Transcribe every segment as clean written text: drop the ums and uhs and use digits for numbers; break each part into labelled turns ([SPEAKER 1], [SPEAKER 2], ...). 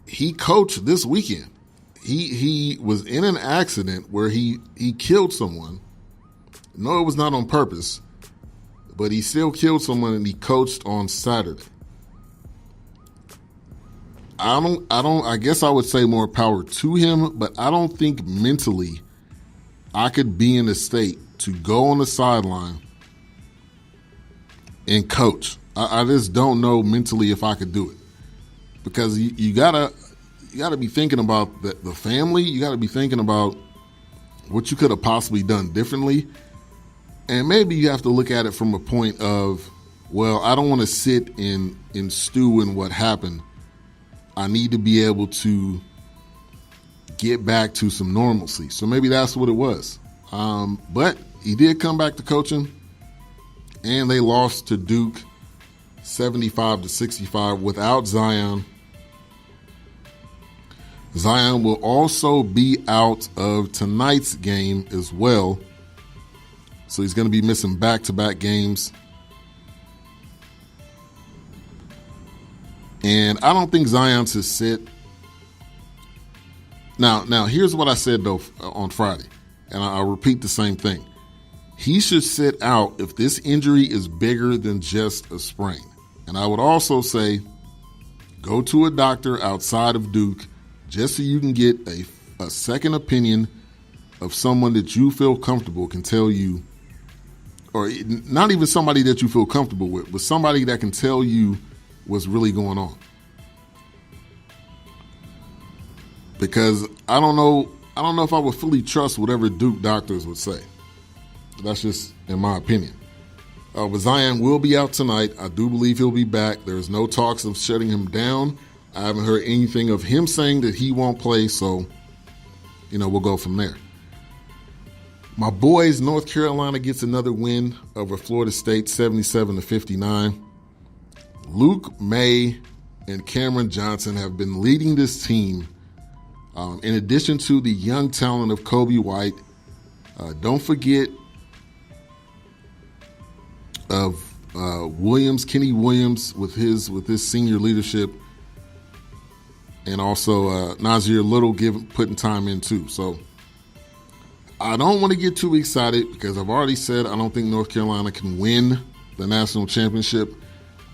[SPEAKER 1] he coached this weekend. He was in an accident where he killed someone. No, it was not on purpose, but he still killed someone, and he coached on Saturday. I guess I would say more power to him, but I don't think mentally I could be in a state to go on the sideline and coach. I just don't know mentally if I could do it, because you gotta be thinking about the family. You gotta be thinking about what you could have possibly done differently, and maybe you have to look at it from a point of, well, I don't want to sit and stew in what happened. I need to be able to get back to some normalcy. So maybe that's what it was. But he did come back to coaching, and they lost to Duke 75-65 without Zion. Zion will also be out of tonight's game as well. So he's going to be missing back-to-back games. And I don't think Zion should sit. Now here's what I said, though, on Friday, and I'll repeat the same thing. He should sit out if this injury is bigger than just a sprain. And I would also say go to a doctor outside of Duke just so you can get a second opinion of someone that you feel comfortable can tell you, or not even somebody that you feel comfortable with, but somebody that can tell you what's really going on. Because I don't know if I would fully trust whatever Duke doctors would say. That's just in my opinion. But Zion will be out tonight. I do believe he'll be back. There's no talks of shutting him down. I haven't heard anything of him saying that he won't play, so, we'll go from there. My boys, North Carolina gets another win over Florida State, 77-59. Luke May and Cameron Johnson have been leading this team. In addition to the young talent of Kobe White, don't forget of Kenny Williams with his senior leadership, and also Nasir Little putting time in too. So I don't want to get too excited because I've already said I don't think North Carolina can win the national championship.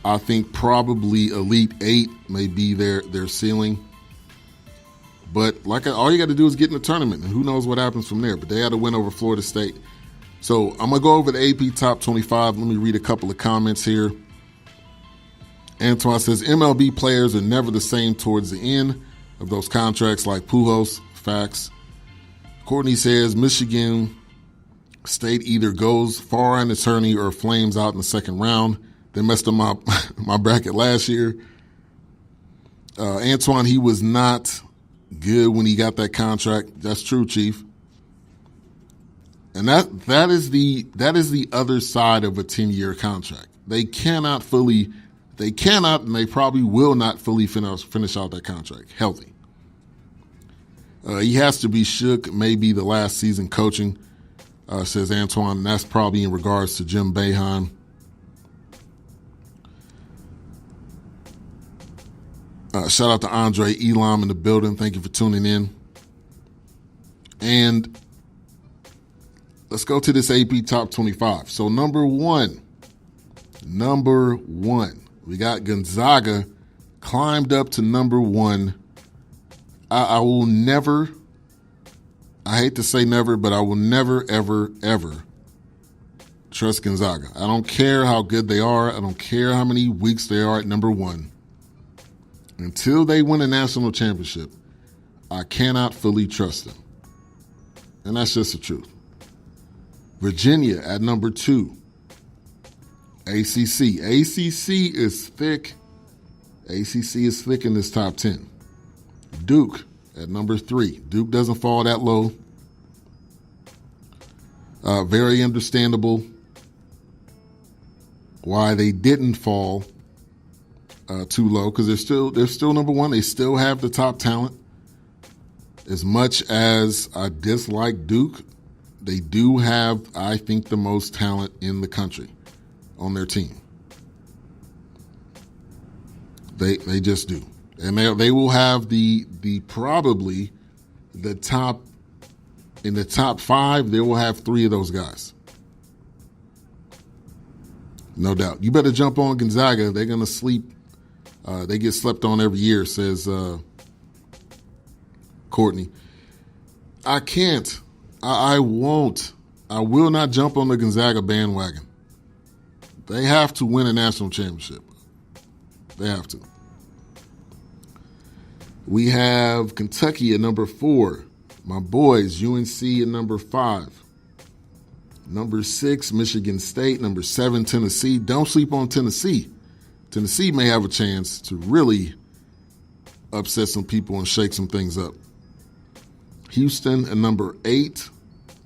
[SPEAKER 1] I think probably Elite Eight may be their ceiling. But all you got to do is get in the tournament, and who knows what happens from there. But they had a win over Florida State. So I'm going to go over the AP Top 25. Let me read a couple of comments here. Antoine says, MLB players are never the same towards the end of those contracts like Pujols. Facts. Courtney says, Michigan State either goes far in the tourney or flames out in the second round. They messed up my bracket last year. Antoine, he was not good when he got that contract. That's true, Chief. And that is the other side of a 10-year contract. They cannot, and they probably will not fully finish out that contract healthy. He has to be shook, maybe the last season coaching, says Antoine. And that's probably in regards to Jim Boeheim. Shout out to Andre Elam in the building. Thank you for tuning in. And let's go to this AP Top 25. So number one, we got Gonzaga climbed up to number one. I will never, I hate to say never, but I will never, ever, ever trust Gonzaga. I don't care how good they are. I don't care how many weeks they are at number one. Until they win a national championship, I cannot fully trust them. And that's just the truth. Virginia at number 2. ACC. ACC is thick. ACC is thick in this top 10. Duke at number 3. Duke doesn't fall that low. Very understandable why they didn't fall too low, because they're still number one. They still have the top talent. As much as I dislike Duke, they do have, I think, the most talent in the country on their team. They just do. And they will have the probably the top, in the top 5, they will have 3 of those guys. No doubt. You better jump on Gonzaga. They're going to sleep. They get slept on every year, says Courtney. I can't. I won't. I will not jump on the Gonzaga bandwagon. They have to win a national championship. They have to. We have Kentucky at number 4. My boys, UNC at number 5. Number 6, Michigan State. Number 7, Tennessee. Don't sleep on Tennessee. Tennessee may have a chance to really upset some people and shake some things up. Houston at number 8.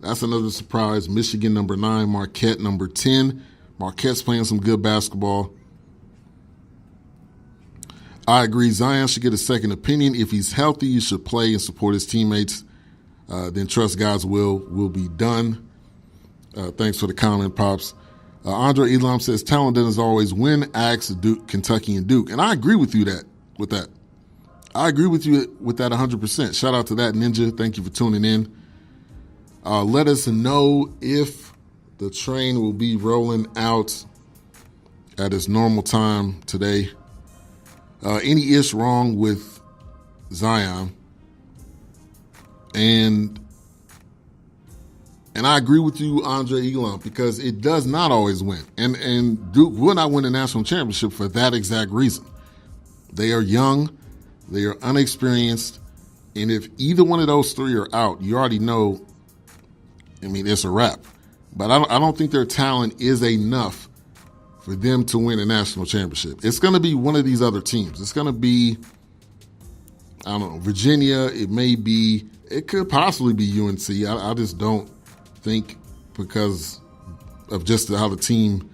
[SPEAKER 1] That's another surprise. Michigan number 9. Marquette number 10. Marquette's playing some good basketball. I agree. Zion should get a second opinion. If he's healthy, he should play and support his teammates. Then trust God's will be done. Thanks for the comment, Pops. Andre Elam says, talent doesn't always win. Axe, Duke, Kentucky, and Duke. And I agree with you with that. I agree with you with that 100%. Shout out to that, Ninja. Thank you for tuning in. Let us know if the train will be rolling out at its normal time today. Any ish wrong with Zion. And I agree with you, Andre Elam, because it does not always win. And Duke will not win the national championship for that exact reason. They are young, they are unexperienced, and if either one of those 3 are out, you already know, I mean, it's a wrap. But I don't think their talent is enough for them to win a national championship. It's going to be one of these other teams. It's going to be, I don't know, Virginia. It could possibly be UNC. I just don't think, because of just how the team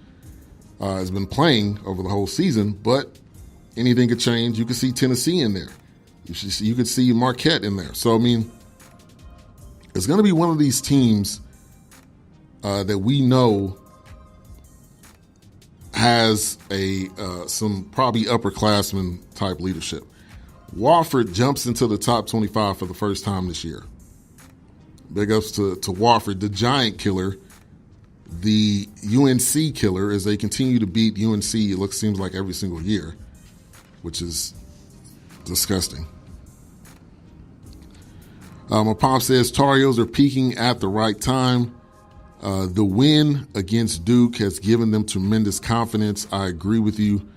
[SPEAKER 1] has been playing over the whole season. But anything could change. You could see Tennessee in there. You could see Marquette in there. So, I mean, it's going to be one of these teams that we know has some probably upperclassmen type leadership. Wofford jumps into the top 25 for the first time this year. Big ups to Wofford, the giant killer, the UNC killer, as they continue to beat UNC, seems like every single year, which is disgusting. My pop says Tar Heels are peaking at the right time. The win against Duke has given them tremendous confidence. I agree with you.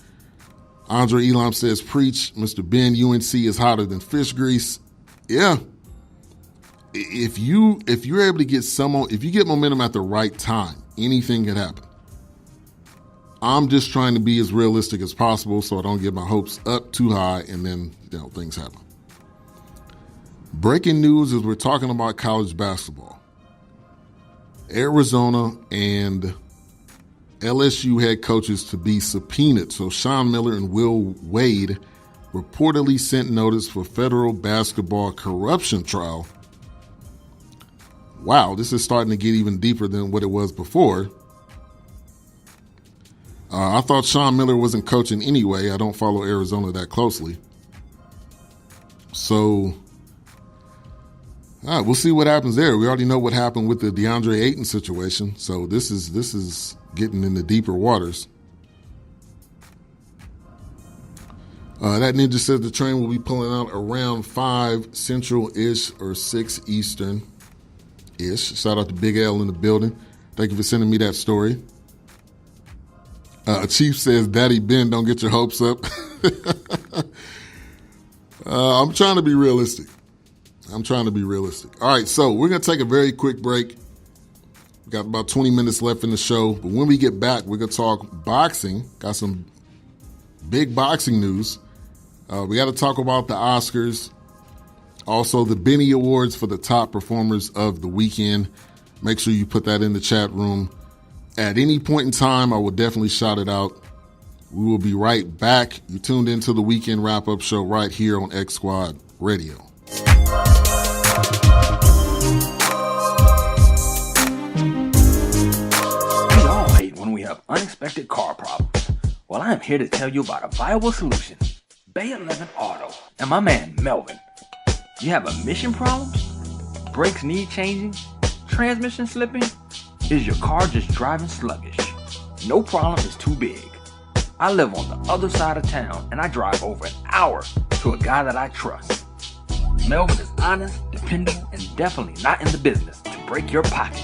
[SPEAKER 1] Andre Elam says, preach, Mr. Ben, UNC is hotter than fish grease. Yeah. If you're able to get if you get momentum at the right time, anything can happen. I'm just trying to be as realistic as possible so I don't get my hopes up too high and then, things happen. Breaking news as we're talking about college basketball. Arizona and LSU head coaches to be subpoenaed. So Sean Miller and Will Wade reportedly sent notice for federal basketball corruption trial. Wow, this is starting to get even deeper than what it was before. I thought Sean Miller wasn't coaching anyway. I don't follow Arizona that closely. So we'll see what happens there. We already know what happened with the DeAndre Ayton situation. So this is getting into deeper waters. That ninja says the train will be pulling out around 5 Central-ish or 6 Eastern-ish. Shout out to Big L in the building. Thank you for sending me that story. Chief says, Daddy Ben, don't get your hopes up. I'm trying to be realistic. All right, so we're going to take a very quick break. We got about 20 minutes left in the show. But when we get back, we're going to talk boxing. Got some big boxing news. We got to talk about the Oscars. Also, the Benny Awards for the top performers of the weekend. Make sure you put that in the chat room. At any point in time, I will definitely shout it out. We will be right back. You tuned into the Weekend Wrap-Up Show right here on X Squad Radio.
[SPEAKER 2] We all hate when we have unexpected car problems. Well, I am here to tell you about a viable solution. Bay 11 Auto and my man Melvin. You have emission problems? Brakes need changing? Transmission slipping? Is your car just driving sluggish? No problem is too big. I live on the other side of town and I drive over an hour to a guy that I trust. Melvin is honest, dependable, and definitely not in the business to break your pockets.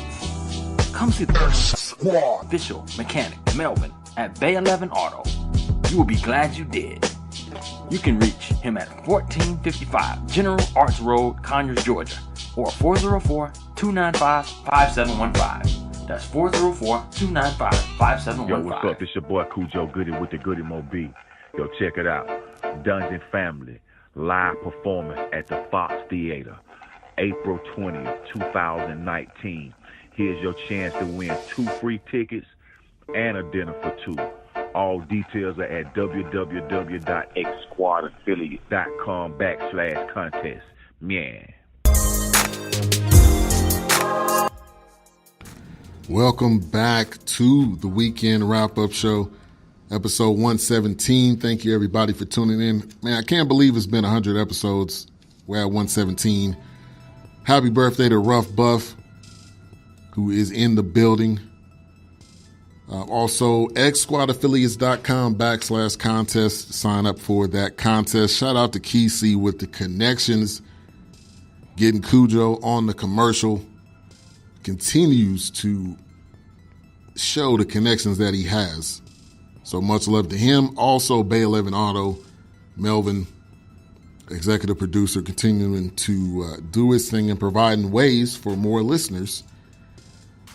[SPEAKER 2] Come see the official mechanic, Melvin, at Bay 11 Auto. You will be glad you did. You can reach him at 1455 General Arts Road, Conyers, Georgia, or 404-295-5715. That's 404-295-5715.
[SPEAKER 3] Yo, what's up? It's your boy Cujo Goody with the Goody Mo B. Yo, check it out. Dungeon Family live performance at the Fox Theater, April 20th, 2019. Here's your chance to win 2 free tickets and a dinner for 2. All details are at www.xsquadaffiliate.com/contest. Man.
[SPEAKER 1] Welcome back to the Weekend Wrap-Up Show, episode 117. Thank you, everybody, for tuning in. Man, I can't believe it's been 100 episodes. We're at 117. Happy birthday to Rough Buff, who is in the building. Also, xsquadaffiliates.com/contest. Sign up for that contest. Shout out to Kesey with the connections. Getting Cujo on the commercial. Continues to show the connections that he has. So much love to him. Also, Bay 11 Auto, Melvin, executive producer, continuing to do his thing and providing ways for more listeners.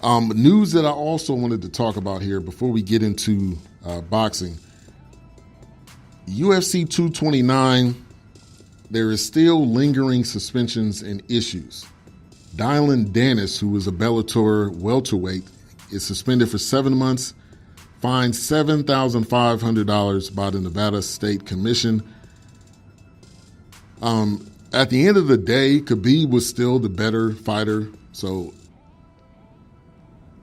[SPEAKER 1] News that I also wanted to talk about here before we get into boxing. UFC 229, there is still lingering suspensions and issues. Dylan Dennis, who is a Bellator welterweight, is suspended for 7 months, fined $7,500 by the Nevada State Commission. At the end of the day, Khabib was still the better fighter, so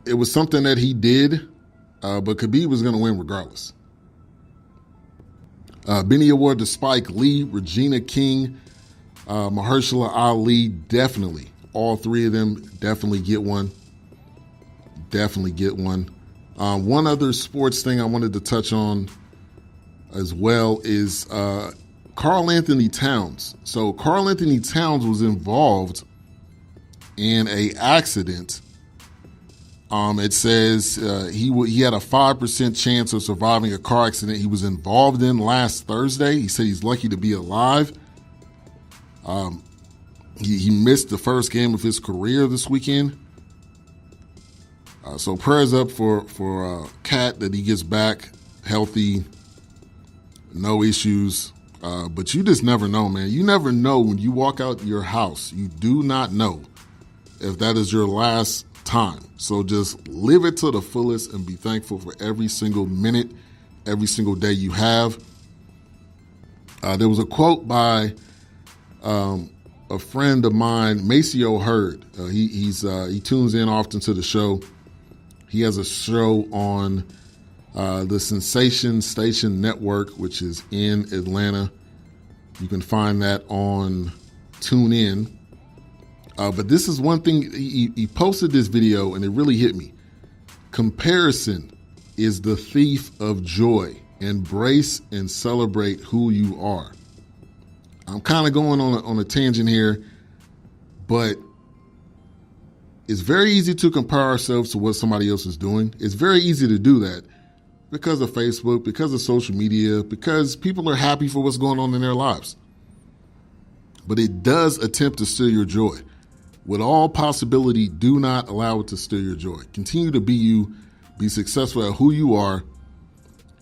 [SPEAKER 1] it was something that he did, but Khabib was going to win regardless. Benny Award to Spike Lee, Regina King, Mahershala Ali, definitely. All 3 of them definitely get one. Definitely get one. One other sports thing I wanted to touch on as well is Karl Anthony Towns. So Karl Anthony Towns was involved in an accident. It says he had a 5% chance of surviving a car accident he was involved in last Thursday. He said he's lucky to be alive. He missed the first game of his career this weekend. So prayers up for Cat that he gets back healthy, no issues. But you just never know, man. You never know when you walk out your house. You do not know if that is your last time. So just live it to the fullest and be thankful for every single minute, every single day you have. There was a quote by a friend of mine, Maceo Hurd. He tunes in often to the show. He has a show on the Sensation Station Network, which is in Atlanta. You can find that on TuneIn. But this is one thing, he posted this video and it really hit me. Comparison is the thief of joy. Embrace and celebrate who you are. I'm kind of going on a tangent here, but it's very easy to compare ourselves to what somebody else is doing. It's very easy to do that because of Facebook, because of social media, because people are happy for what's going on in their lives. But it does attempt to steal your joy. With all possibility, do not allow it to steal your joy. Continue to be you, be successful at who you are,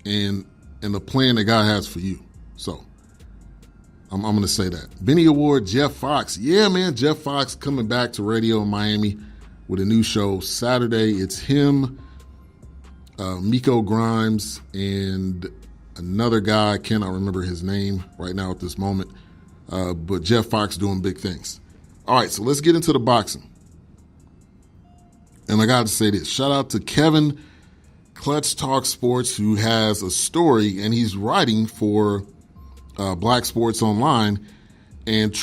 [SPEAKER 1] and the plan that God has for you. So I'm going to say that. Benny Award, Jeff Fox. Yeah, man, Jeff Fox coming back to radio in Miami with a new show Saturday. It's him, Miko Grimes, and another guy. I cannot remember his name right now at this moment. But Jeff Fox doing big things. All right, so let's get into the boxing. And I got to say this. Shout out to Kevin, Clutch Talk Sports, who has a story, and he's writing for Black Sports Online, and